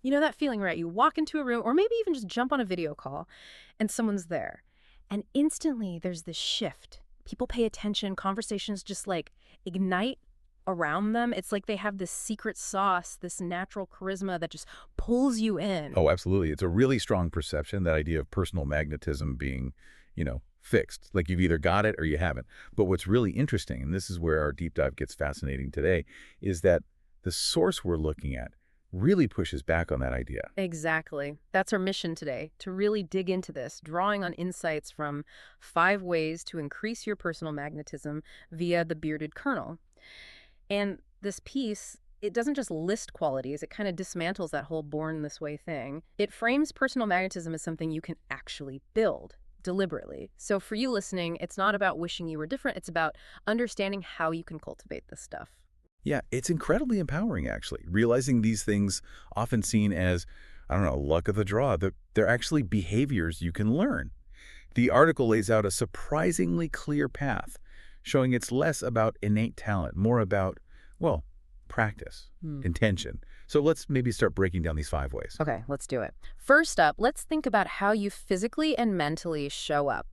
You know that feeling, right? You walk into a room or maybe even just jump on a video call and someone's there. And instantly there's this shift. People pay attention, conversations just like ignite around them. It's like they have this secret sauce, this natural charisma that just pulls you in. Oh, absolutely. It's a really strong perception, that idea of personal magnetism being, fixed. Like you've either got it or you haven't. But what's really interesting, and this is where our deep dive gets fascinating today, is that the source we're looking at really pushes back on that idea. Exactly. That's our mission today, to really dig into this, drawing on insights from 5 ways to increase your personal magnetism via the bearded kernel. And this piece, it doesn't just list qualities, it kind of dismantles that whole born this way thing. It frames personal magnetism as something you can actually build deliberately. So for you listening, it's not about wishing you were different, it's about understanding how you can cultivate this stuff. Yeah, it's incredibly empowering, actually, realizing these things, often seen as, I don't know, luck of the draw, they're actually behaviors you can learn. The article lays out a surprisingly clear path, showing it's less about innate talent, more about, well, practice, intention. So let's maybe start breaking down these 5 ways. Okay, let's do it. First up, let's think about how you physically and mentally show up.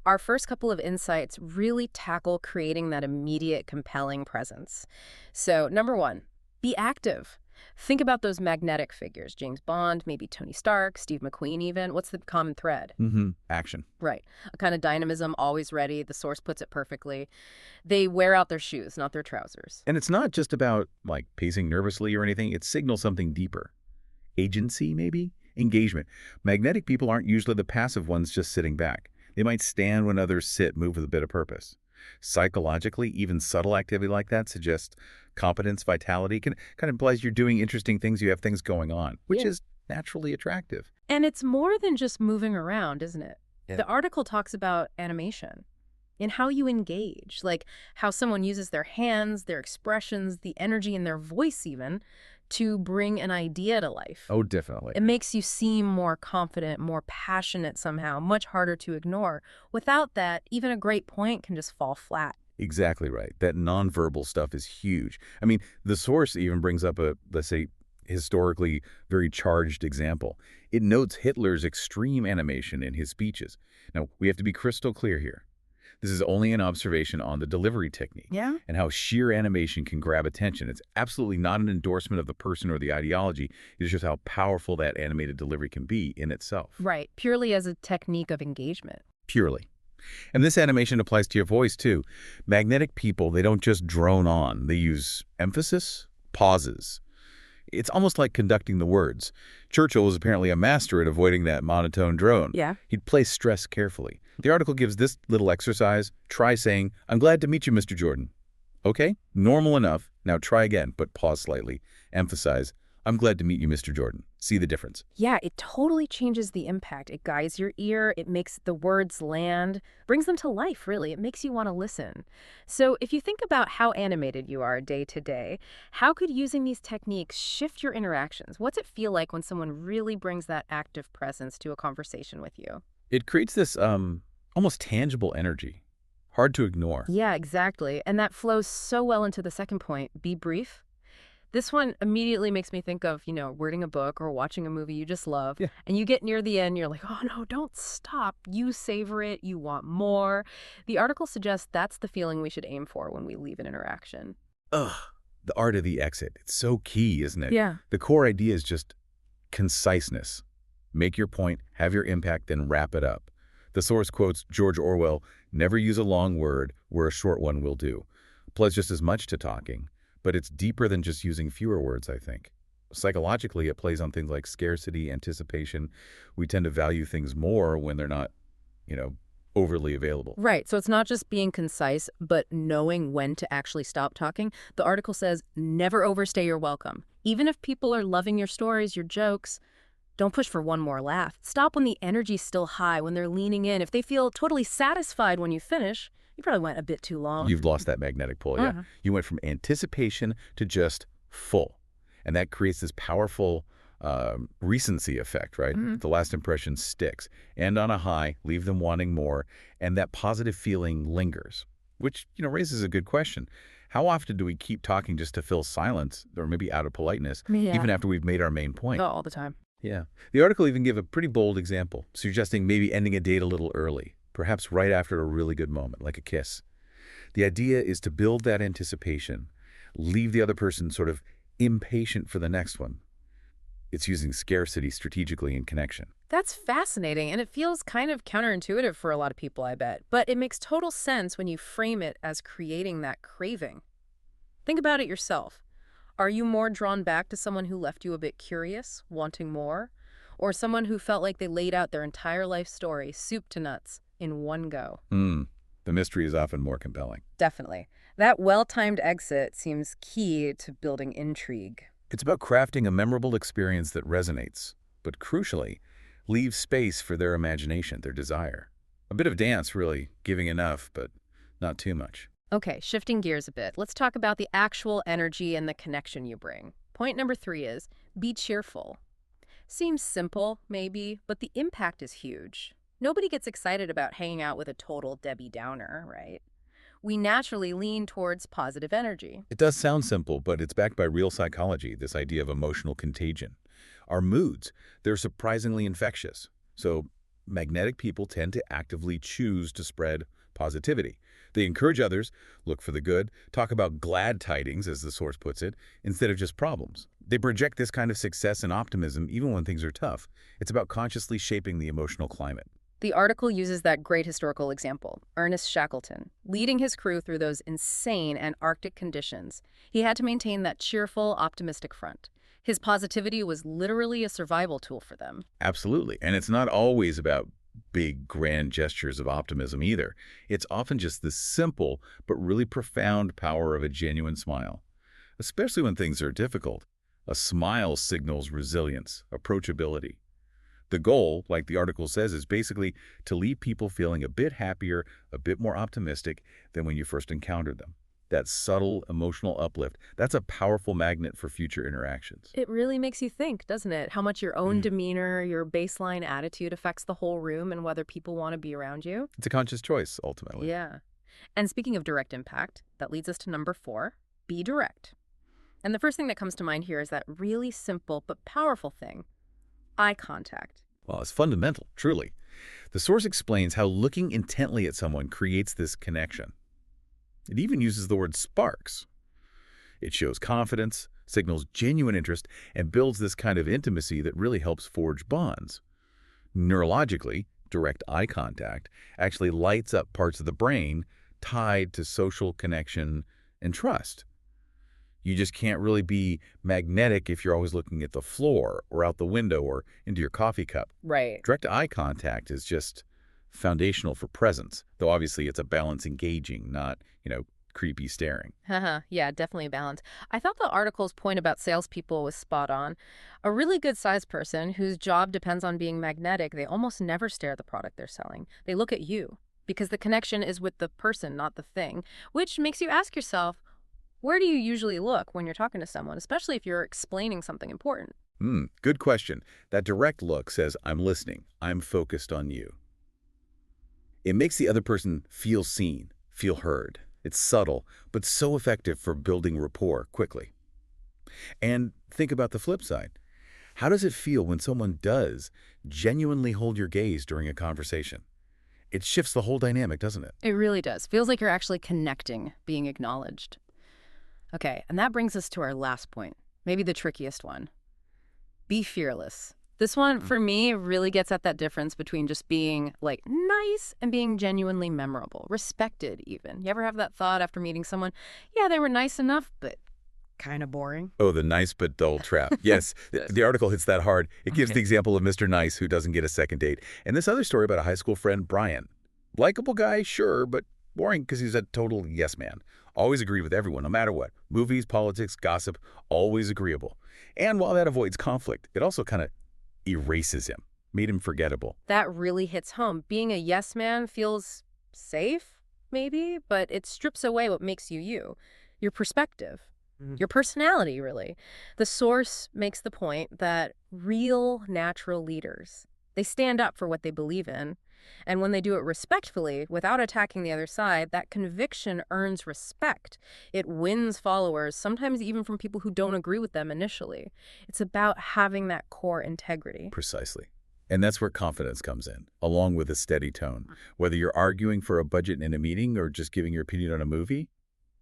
Our first couple of insights really tackle creating that immediate, compelling presence. So, number 1, be active. Think about those magnetic figures, James Bond, maybe Tony Stark, Steve McQueen even. What's the common thread? Action. Right. A kind of dynamism, always ready. The source puts it perfectly. They wear out their shoes, not their trousers. And it's not just about, like, pacing nervously or anything. It signals something deeper. Agency, maybe? Engagement. Magnetic people aren't usually the passive ones just sitting back. They might stand when others sit, move with a bit of purpose. Psychologically, even subtle activity like that suggests competence, vitality, kind of implies you're doing interesting things, you have things going on, which is naturally attractive. And it's more than just moving around, isn't it? Yeah. The article talks about animation and how you engage, like how someone uses their hands, their expressions, the energy in their voice even, to bring an idea to life. Oh, definitely. It makes you seem more confident, more passionate somehow, much harder to ignore. Without that, even a great point can just fall flat. Exactly right. That nonverbal stuff is huge. I mean, the source even brings up a, let's say, historically very charged example. It notes Hitler's extreme animation in his speeches. Now, we have to be crystal clear here. This is only an observation on the delivery technique and how sheer animation can grab attention. It's absolutely not an endorsement of the person or the ideology. It's just how powerful that animated delivery can be in itself. Right. Purely as a technique of engagement. Purely. And this animation applies to your voice, too. Magnetic people, they don't just drone on. They use emphasis, pauses. It's almost like conducting the words. Churchill was apparently a master at avoiding that monotone drone. Yeah. He'd place stress carefully. The article gives this little exercise. Try saying, "I'm glad to meet you, Mr. Jordan." Okay, normal enough. Now try again, but pause slightly. Emphasize, "I'm glad to meet you, Mr. Jordan." See the difference? Yeah, it totally changes the impact. It guides your ear, it makes the words land, brings them to life, really. It makes you want to listen. So if you think about how animated you are day to day, how could using these techniques shift your interactions? What's it feel like when someone really brings that active presence to a conversation with you? It creates this almost tangible energy, hard to ignore. Yeah, exactly. And that flows so well into the second point, be brief. This one immediately makes me think of, reading a book or watching a movie you just love. Yeah. And you get near the end, you're like, oh no, don't stop. You savor it. You want more. The article suggests that's the feeling we should aim for when we leave an interaction. Ugh, the art of the exit. It's so key, isn't it? Yeah. The core idea is just conciseness. Make your point, have your impact, then wrap it up. The source quotes George Orwell, "Never use a long word where a short one will do." Applies just as much to talking, but it's deeper than just using fewer words, I think. Psychologically, it plays on things like scarcity, anticipation. We tend to value things more when they're not, overly available. Right. So it's not just being concise, but knowing when to actually stop talking. The article says, never overstay your welcome. Even if people are loving your stories, your jokes, don't push for one more laugh. Stop when the energy's still high, when they're leaning in. If they feel totally satisfied when you finish, you probably went a bit too long. You've lost that magnetic pull, yeah. You went from anticipation to just full. And that creates this powerful recency effect, right? The last impression sticks. And on a high, leave them wanting more. And that positive feeling lingers, which, raises a good question. How often do we keep talking just to fill silence, or maybe out of politeness, Yeah. even after we've made our main point? Oh, all the time. Yeah. The article even gave a pretty bold example, suggesting maybe ending a date a little early, perhaps right after a really good moment, like a kiss. The idea is to build that anticipation, leave the other person sort of impatient for the next one. It's using scarcity strategically in connection. That's fascinating, and it feels kind of counterintuitive for a lot of people, I bet. But it makes total sense when you frame it as creating that craving. Think about it yourself. Are you more drawn back to someone who left you a bit curious, wanting more? Or someone who felt like they laid out their entire life story, soup to nuts, in one go? Hmm. The mystery is often more compelling. Definitely. That well-timed exit seems key to building intrigue. It's about crafting a memorable experience that resonates, but crucially, leaves space for their imagination, their desire. A bit of dance, really, giving enough, but not too much. Okay, shifting gears a bit. Let's talk about the actual energy and the connection you bring. Point number 3 is be cheerful. Seems simple, maybe, but the impact is huge. Nobody gets excited about hanging out with a total Debbie Downer, right? We naturally lean towards positive energy. It does sound simple, but it's backed by real psychology, this idea of emotional contagion. Our moods, they're surprisingly infectious. So magnetic people tend to actively choose to spread positivity. They encourage others, look for the good, talk about glad tidings, as the source puts it, instead of just problems. They project this kind of success and optimism even when things are tough. It's about consciously shaping the emotional climate. The article uses that great historical example, Ernest Shackleton, leading his crew through those insane Antarctic conditions. He had to maintain that cheerful, optimistic front. His positivity was literally a survival tool for them. Absolutely. And it's not always about big, grand gestures of optimism either. It's often just the simple but really profound power of a genuine smile, especially when things are difficult. A smile signals resilience, approachability. The goal, like the article says, is basically to leave people feeling a bit happier, a bit more optimistic than when you first encountered them. That subtle emotional uplift, that's a powerful magnet for future interactions. It really makes you think, doesn't it? How much your own demeanor, your baseline attitude affects the whole room and whether people want to be around you. It's a conscious choice, ultimately. Yeah. And speaking of direct impact, that leads us to number 4, be direct. And the first thing that comes to mind here is that really simple but powerful thing, eye contact. Well, it's fundamental, truly. The source explains how looking intently at someone creates this connection. It even uses the word sparks. It shows confidence, signals genuine interest, and builds this kind of intimacy that really helps forge bonds. Neurologically, direct eye contact actually lights up parts of the brain tied to social connection and trust. You just can't really be magnetic if you're always looking at the floor or out the window or into your coffee cup. Right. Direct eye contact is just foundational for presence, though obviously it's a balance engaging, not, creepy staring. Haha, yeah, definitely a balance. I thought the article's point about salespeople was spot on. A really good sized person whose job depends on being magnetic, they almost never stare at the product they're selling. They look at you because the connection is with the person, not the thing, which makes you ask yourself, where do you usually look when you're talking to someone, especially if you're explaining something important? Good question. That direct look says, I'm listening. I'm focused on you. It makes the other person feel seen, feel heard. It's subtle, but so effective for building rapport quickly. And think about the flip side. How does it feel when someone does genuinely hold your gaze during a conversation? It shifts the whole dynamic, doesn't it? It really does. Feels like you're actually connecting, being acknowledged. Okay, and that brings us to our last point, maybe the trickiest one. Be fearless. This one, for me, really gets at that difference between just being, nice and being genuinely memorable, respected even. You ever have that thought after meeting someone, yeah, they were nice enough, but kind of boring? Oh, the nice but dull trap. Yes, the article hits that hard. It gives Okay. the example of Mr. Nice who doesn't get a second date. And this other story about a high school friend, Brian. Likeable guy, sure, but boring because he's a total yes man. Always agree with everyone, no matter what. Movies, politics, gossip, always agreeable. And while that avoids conflict, it also kind of erases him, made him forgettable. That really hits home. Being a yes man feels safe, maybe, but it strips away what makes you you, your perspective, your personality, really. The source makes the point that real natural leaders, they stand up for what they believe in. And when they do it respectfully, without attacking the other side, that conviction earns respect. It wins followers, sometimes even from people who don't agree with them initially. It's about having that core integrity. Precisely. And that's where confidence comes in, along with a steady tone. Whether you're arguing for a budget in a meeting or just giving your opinion on a movie.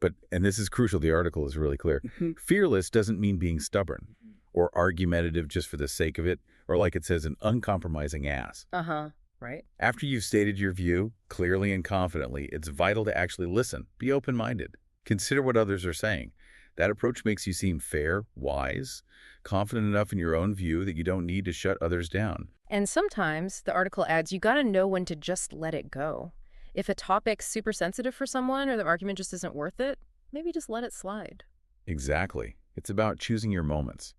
But, and this is crucial, the article is really clear, fearless doesn't mean being stubborn or argumentative just for the sake of it, or like it says, an uncompromising ass. Uh-huh, right? After you've stated your view clearly and confidently, it's vital to actually listen. Be open-minded. Consider what others are saying. That approach makes you seem fair, wise, confident enough in your own view that you don't need to shut others down. And sometimes, the article adds, you gotta know when to just let it go. If a topic's super sensitive for someone or the argument just isn't worth it, maybe just let it slide. Exactly. It's about choosing your moments.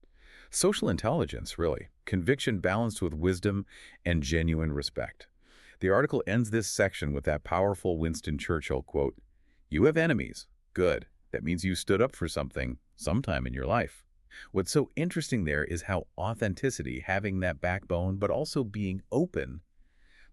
Social intelligence, really. Conviction balanced with wisdom and genuine respect. The article ends this section with that powerful Winston Churchill quote, "You have enemies. Good. That means you stood up for something sometime in your life." What's so interesting there is how authenticity, having that backbone, but also being open,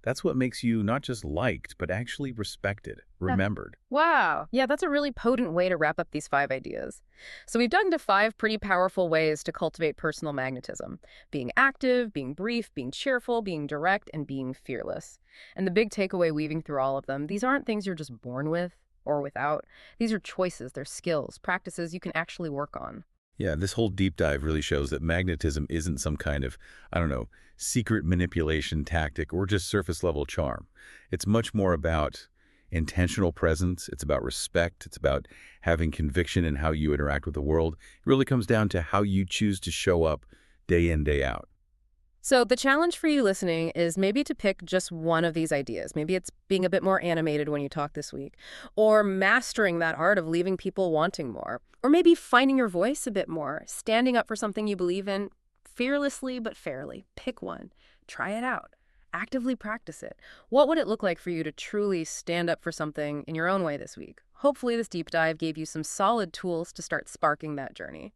that's what makes you not just liked, but actually respected, remembered. Wow. Yeah, that's a really potent way to wrap up these 5 ideas. So we've dug into 5 pretty powerful ways to cultivate personal magnetism. Being active, being brief, being cheerful, being direct, and being fearless. And the big takeaway weaving through all of them, these aren't things you're just born with or without. These are choices, they're skills, practices you can actually work on. Yeah, this whole deep dive really shows that magnetism isn't some kind of, I don't know, secret manipulation tactic or just surface level charm. It's much more about intentional presence. It's about respect. It's about having conviction in how you interact with the world. It really comes down to how you choose to show up day in, day out. So the challenge for you listening is maybe to pick just one of these ideas. Maybe it's being a bit more animated when you talk this week, or mastering that art of leaving people wanting more, or maybe finding your voice a bit more, standing up for something you believe in fearlessly but fairly. Pick one. Try it out. Actively practice it. What would it look like for you to truly stand up for something in your own way this week? Hopefully this deep dive gave you some solid tools to start sparking that journey.